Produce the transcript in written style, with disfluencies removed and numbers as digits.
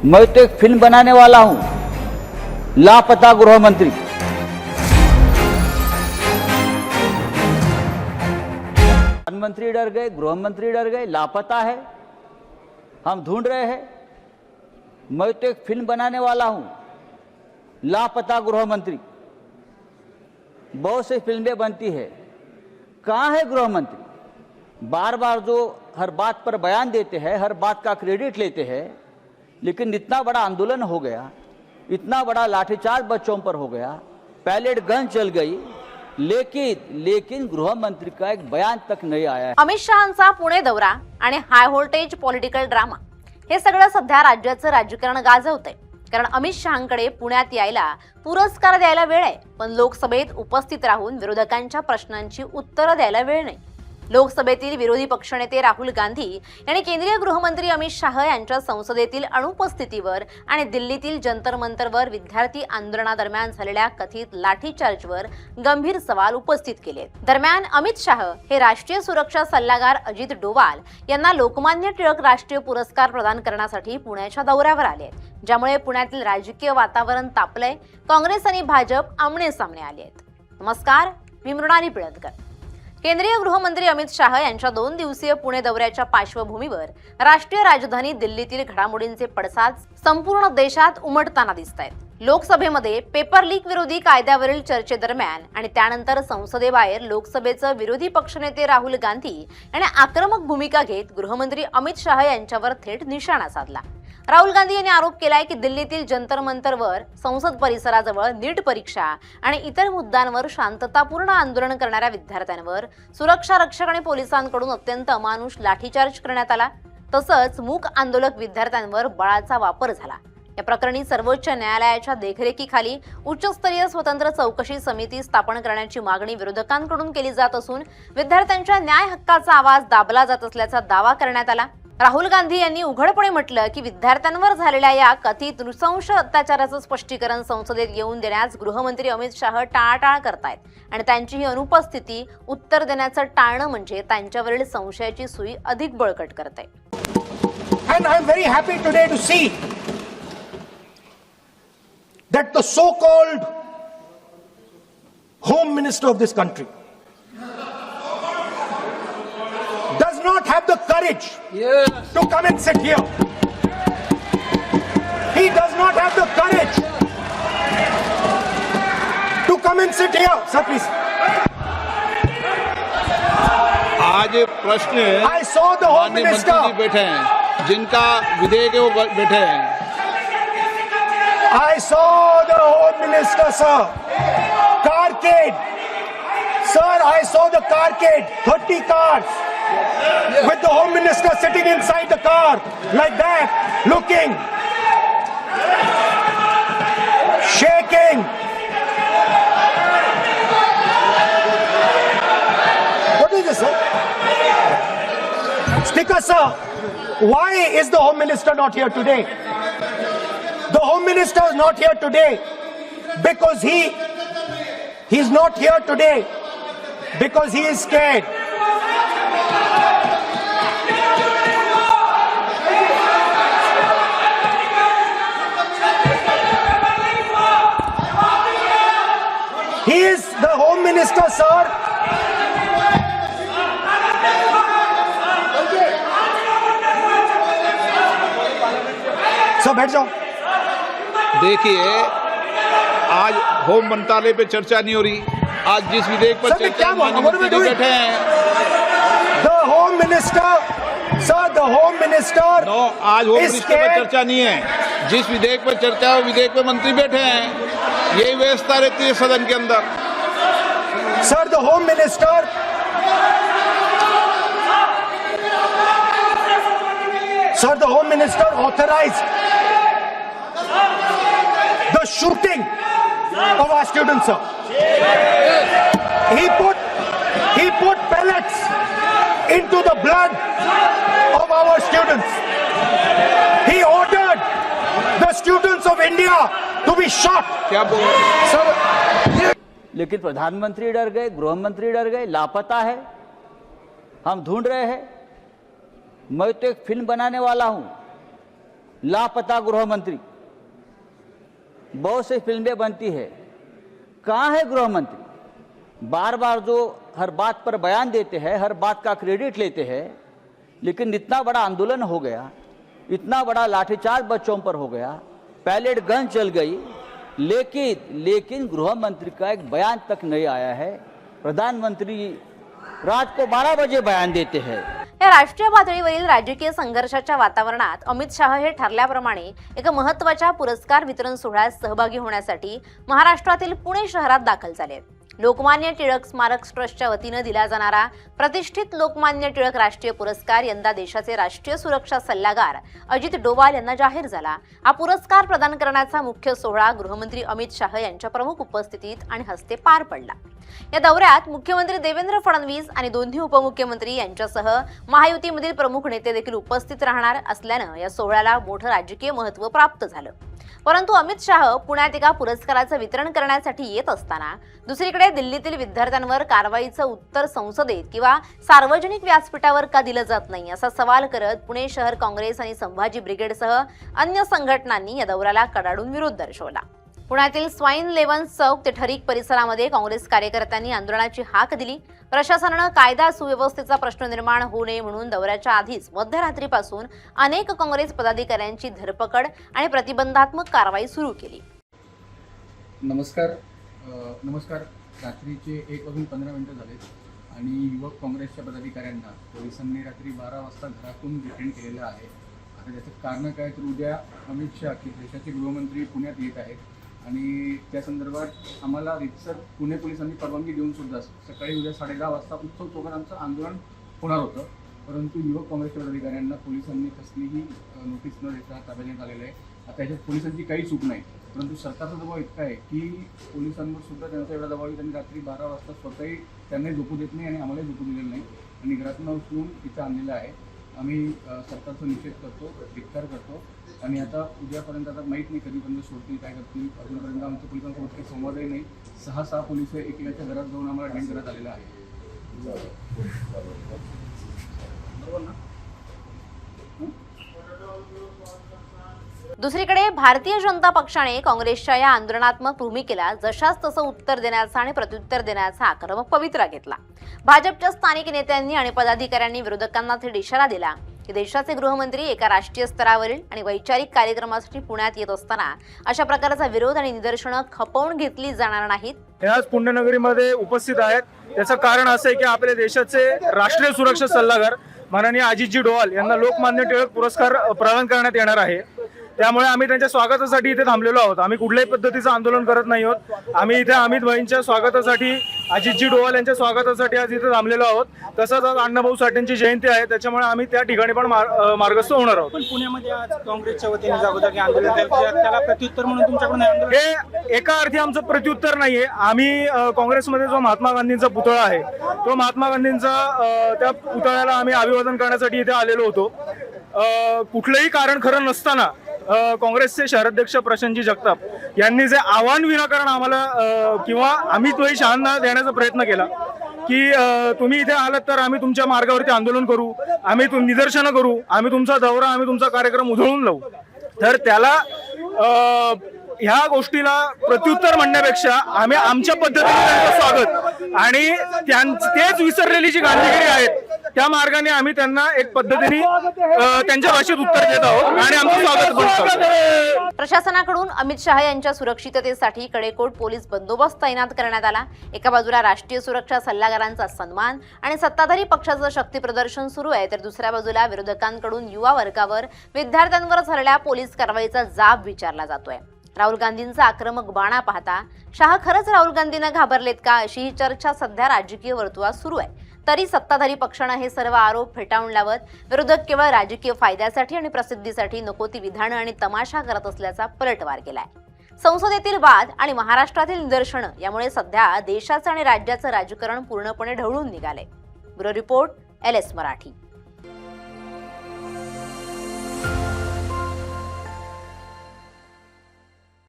मैं तो एक फिल्म बनाने वाला हूं, लापता गृह मंत्री। प्रधानमंत्री डर गए, गृह मंत्री डर गए, लापता है, हम ढूंढ रहे हैं। मैं तो एक फिल्म बनाने वाला हूं, लापता गृह मंत्री। बहुत सी फिल्में बनती है, कहाँ है गृह मंत्री? बार बार जो हर बात पर बयान देते हैं, हर बात का क्रेडिट लेते हैं, लेकिन इतना बड़ा आंदोलन हो गया, इतना बड़ा लाठीचार्ज बच्चों पर हो गया, पैलेट गन चल गई, लेकिन गृह मंत्री का एक बयान तक नहीं आया है। अमित शहांचा पुणे दौरा आणि हाय व्होल्टेज पॉलिटिकल ड्रामा हे सगळं सध्या राज्याचं राजकारण गाजवतंय। कारण अमित शहांकडे पुण्यात यायला, पुरस्कार द्यायला वेळ आहे, पण लोकसभेत उपस्थित राहून विरोधकांच्या प्रश्नांची उत्तरं द्यायला वेळ नाही। लोकसभेतील विरोधी पक्षनेते राहुल गांधी यांनी केंद्रीय गृहमंत्री अमित शाह यांच्या संसदेतील अनुपस्थितीवर आणि दिल्लीतील जंतर मंतरवर विद्यार्थी आंदोलनादरम्यान झालेल्या कथित लाठीचार्जवर गंभीर सवाल उपस्थित केले। दरम्यान अमित शाह हे राष्ट्रीय सुरक्षा सल्लागार अजित डोवाल यांना लोकमान्य टिळक राष्ट्रीय पुरस्कार प्रदान करण्यासाठी पुण्याच्या दौऱ्यावर आले, ज्यामुळे पुण्यातील राजकीय वातावरण तापलंय। काँग्रेस आणि भाजप आमने सामने आले आहेत। नमस्कार, मी मृणाली पिळतकर। केंद्रीय गृहमंत्री अमित शाह यांच्या 2 दिवसीय पुणे दौऱ्याच्या पार्श्वभूमीवर राष्ट्रीय राजधानी दिल्लीतील घडामोडींचे पडसाद संपूर्ण देशात उमटताना दिसतायत। लोकसभेमध्ये पेपर लीक विरोधी कायद्यावरील चर्चेदरम्यान आणि त्यानंतर संसदेबाहेर लोकसभेचे विरोधी पक्षनेते राहुल गांधी यांनी आक्रमक भूमिका घेत गृहमंत्री अमित शाह यांच्यावर थेट निशाणा साधला। राहुल गांधी यांनी आरोप केलाय की दिल्लीतील जंतर मंतरवर, संसद परिसराजवळ नीट परीक्षा आणि इतर मुद्द्यांवर शांततापूर्ण आंदोलन करणाऱ्या विद्यार्थ्यांवर सुरक्षा रक्षक आणि पोलिसांकडून अत्यंत अमानुष लाठीचार्ज करण्यात आला। तसंच मूक आंदोलक विद्यार्थ्यांवर बळाचा वापर झाला। या प्रकरणी सर्वोच्च न्यायालयाच्या देखरेखीखाली उच्चस्तरीय स्वतंत्र चौकशी समिती स्थापन करण्याची मागणी विरोधकांकडून केली जात असून विद्यार्थ्यांच्या न्याय हक्काचा आवाज दाबला जात असल्याचा दावा करण्यात आला। राहुल गांधी यांनी उघडपणे म्हटलं की विद्यार्थ्यांवर झालेल्या या कथित नृशंस अत्याचाराचं स्पष्टीकरण संसदेत येऊन देण्यास गृहमंत्री अमित शाह टाळाटाळ करतायत आणि त्यांची ही अनुपस्थिती उत्तर देण्याचं टाळणं म्हणजे त्यांच्यावरील संशयाची सुई अधिक बळकट करते। And I am very happy today to see that the so-called Home Minister of this country does not have the courage to come and sit here. He does not have the courage to come and sit here. Sir, please. आज प्रश्न I saw the Home माननीय Minister. मंत्री जी बैठे हैं, जिनका विधेयक है वो बैठे हैं। I saw the Home Minister, sir. Carcade. Sir, I saw the carcade. 30 cars. With the Home Minister sitting inside the car like that, looking, shaking. What is this, sir? Speaker, sir, why is the Home Minister not here today? The Home Minister is not here today because he's not here today because he is scared. He is the Home Minister, sir. Sir बैठ जाओ। देखिए, आज home मंत्रालय पे चर्चा नहीं हो रही। आज जिस विधेयक पर चर्चा माननीय मंत्री जी बैठे हैं, The Home Minister, sir, the Home Minister. No, आज होम मिनिस्टर पर चर्चा नहीं है। जिस विधेयक पर चर्चा है, वो विधेयक पर मंत्री बैठे हैं। यही व्यवस्था रहती है सदन के अंदर। Sir, the Home Minister. Sir, the Home Minister authorized the shooting of our students, sir. He put pellets into the blood of our students. He ordered the students of India to be shot. क्या बोल sir? लेकिन प्रधानमंत्री डर गए, गृह मंत्री डर गए, लापता है, हम ढूंढ रहे हैं। मैं तो एक फिल्म बनाने वाला हूं, लापता गृह मंत्री, बहुत सी फिल्में बनती है, कहाँ है गृह मंत्री? बार बार जो हर बात पर बयान देते हैं, हर बात का क्रेडिट लेते हैं, लेकिन इतना बड़ा आंदोलन हो गया, इतना बड़ा लाठीचार्ज बच्चों पर हो गया, पैलेट गन चल गई, लेकिन गृह मंत्री का एक बयान तक नहीं आया है। प्रधानमंत्री रात को 12 बजे बयान देते हैं। या राष्ट्रीय पातळीवरील राजकीय संघर्षाच्या वातावरणात अमित शाह हे ठरल्याप्रमाणे एका महत्त्वाच्या पुरस्कार वितरण सोहळ्यात सहभागी होण्यासाठी महाराष्ट्रातील पुणे शहरात दाखल झाले. लोकमान्य टिळक स्मारक ट्रस्टच्या वतीने दिला जाणारा प्रतिष्ठित लोकमान्य टिळक राष्ट्रीय पुरस्कार यंदा देशाचे राष्ट्रीय सुरक्षा सल्लागार अजित डोवाल यांना जाहीर झाला. हा पुरस्कार प्रदान करण्याचा मुख्य सोहळा गृहमंत्री अमित शाह यांच्या प्रमुख उपस्थितीत आणि हस्ते पार पडला. या दौऱ्यात मुख्यमंत्री देवेंद्र फडणवीस आणि दोन्ही उपमुख्यमंत्री यांच्यासह महायुतीमधील प्रमुख नेते देखील उपस्थित राहणार असल्याने या सोहळ्याला मोठं राजकीय महत्त्व प्राप्त झालं. परंतु अमित शाह पुण्यात एका पुरस्काराचं वितरण करण्यासाठी येत असताना दुसरीकडे दिल्लीतील विद्यार्थ्यांवर कारवाईचं उत्तर संसदेत किंवा सार्वजनिक व्यासपीठावर का दिलं जात नाही असा सवाल करत पुणे शहर काँग्रेस आणि संभाजी ब्रिगेडसह अन्य संघटनांनी या दौऱ्याला कडाडून विरोध दर्शवला. पुण्यातील स्वाईन लेवन्स चौक ते ठरीक परिसरामध्ये काँग्रेस कार्यकर्त्यांनी आंदोलनाची हाक दिली. प्रशासनाने कायदा सुव्यवस्थेचा प्रश्न निर्माण होऊ नये म्हणून दौऱ्याच्या आधीच मध्यरात्रीपासून अनेक काँग्रेस पदाधिकाऱ्यांची धरपकड आणि प्रतिबंधात्मक कारवाई सुरू केली. नमस्कार. रात्रीचे 1:15 झाले आणि युवक काँग्रेसच्या पदाधिकाऱ्यांना पोलिसांनी रात्री 12 वाजता घरातून डिटेन केलेलं आहे. आता त्याचं कारण काय तर उद्या अमित शाह की देशाचे गृहमंत्री पुण्यात येत आहेत आणि त्या संदर्भात आम्हाला रितसर पुणे पोलिसांनी परवानगी देऊन सुद्धा सकाळी उद्या 10:30 वाजता उत्सव चौकात आमचं आंदोलन होणार होतं. परंतु युवक काँग्रेसच्या पदाधिकाऱ्यांना पोलिसांनी कसलीही नोटीस न देता ताब्यात घेण्यात आलेलं आहे. आता याच्यात पोलिसांची काही चूक नाही, परंतु सरकारचा दबाव इतका आहे की पोलिसांवर सुद्धा त्यांचा एवढा दबाव आहे. त्यांनी रात्री 12 वाजता स्वतःही त्यांनाही झोपू देत नाही आणि आम्हालाही झोपू दिलेलं नाही आणि घरातून उचलून इथं आणलेलं आहे. आम्ही सरकारचा निषेध करतो, धिक्कार करतो आणि आता उद्यापर्यंत आता माहीत नाही कधीपर्यंत सोडतील, काय करतील. अजूनपर्यंत आमच्या पोलिसांसोबत काही संवादही नाही. 6 पोलिस एकेकाच्या घरात जाऊन आम्हाला डेन करण्यात आलेला आहे. बरोबर ना? दुसरीकडे भारतीय जनता पक्षाने काँग्रेसच्या या आंदोलनात्मक भूमिकेला जशास तसं उत्तर देण्याचा आणि प्रत्युत्तर देण्याचा आक्रमक पवित्रा घेतला. भाजपच्या स्थानिक नेत्यांनी आणि पदाधिकाऱ्यांनी विरोधकांना थेट इशारा दिला की देशाचे गृहमंत्री एका राष्ट्रीय स्तरावरील आणि वैचारिक कार्यक्रमासाठी पुण्यात येत असताना अशा प्रकारचा विरोध आणि निदर्शनं खपवून घेतली जाणार नाहीत. हे आज पुण्यनगरीमध्ये उपस्थित आहेत. त्याचं कारण असं आहे की आपल्या देशाचे राष्ट्रीय सुरक्षा सल्लागार माननीय अजितजी डोवाल यांना लोकमान्य टिळक पुरस्कार प्रदान करण्यात येणार आहे. त्यामुळे आम्ही त्यांच्या स्वागतासाठी इथे थांबलेलो आहोत. आम्ही कुठल्याही पद्धतीचं आंदोलन करत नाही आहोत. आम्ही इथे अमित भाईंच्या स्वागतासाठी, अजितजी डोवाल यांच्या स्वागतासाठी आज इथे थांबलेलो आहोत. तसंच आज अण्णाभाऊ साठेंची जयंती आहे, त्याच्यामुळे आम्ही त्या ठिकाणी पण मार्गस्थ होणार आहोत. पण पुण्यामध्ये आज काँग्रेसच्या वतीने जागोजागी आंदोलन त्याला प्रत्युत्तर म्हणून तुमच्याकडून आंदोलन हे एका अर्थी आमचं प्रत्युत्तर नाहीये. आम्ही काँग्रेसमध्ये जो महात्मा गांधींचा पुतळा आहे, तो महात्मा गांधींचा त्या पुतळ्याला आम्ही अभिवादन करण्यासाठी इथे आलेलो होतो. कुठलंही कारण खरं नसताना काँग्रेसचे शहराध्यक्ष प्रशांतजी जगताप यांनी जे आव्हान विनाकारण आम्हाला किंवा अमित भाई शहांना देण्याचा प्रयत्न केला की तुम्ही इथे आलात तर आम्ही तुमच्या मार्गावरती आंदोलन करू, आम्ही निदर्शनं करू, आम्ही तुमचा दौरा, आम्ही तुमचा कार्यक्रम उधळून लावू, तर त्याला ह्या गोष्टीला प्रत्युत्तर म्हणण्यापेक्षा आम्ही आमच्या पद्धतीने त्यांचं स्वागत आणि तेच विसरलेली जी गांधीगिरी आहेत त्या मार्गाने आम्ही त्यांना एक पद्धतीने त्यांच्या भाषेत उत्तर देत आहोत आणि आमचं स्वागत करतो. प्रशासनाकडून अमित शाह यांच्या सुरक्षिततेसाठी कडेकोट पोलीस बंदोबस्त तैनात करण्यात आला. एका बाजूला राष्ट्रीय सुरक्षा सल्लागारांचा सन्मान आणि सत्ताधारी पक्षाचं शक्ती प्रदर्शन सुरू आहे, तर दुसऱ्या बाजूला विरोधकांकडून युवा वर्गावर, विद्यार्थ्यांवर झालेल्या पोलीस कारवाईचा जाब विचारला जातोय. राहुल गांधींचा आक्रमक बाणा पाहता शाह खरंच राहुल गांधींना घाबरलेत का, अशी ही चर्चा सध्या राजकीय वर्तुळात सुरू आहे. तरी सत्ताधारी पक्षानं हे सर्व आरोप फेटाळून लावत विरोधक केवळ राजकीय फायद्यासाठी आणि प्रसिद्धीसाठी नको ती विधानं आणि तमाशा करत असल्याचा पलटवार केलाय. संसदेतील वाद आणि महाराष्ट्रातील निदर्शनं यामुळे सध्या देशाचं आणि राज्याचं राजकारण पूर्णपणे ढवळून निघालंय. Bureau report, LS Marathi.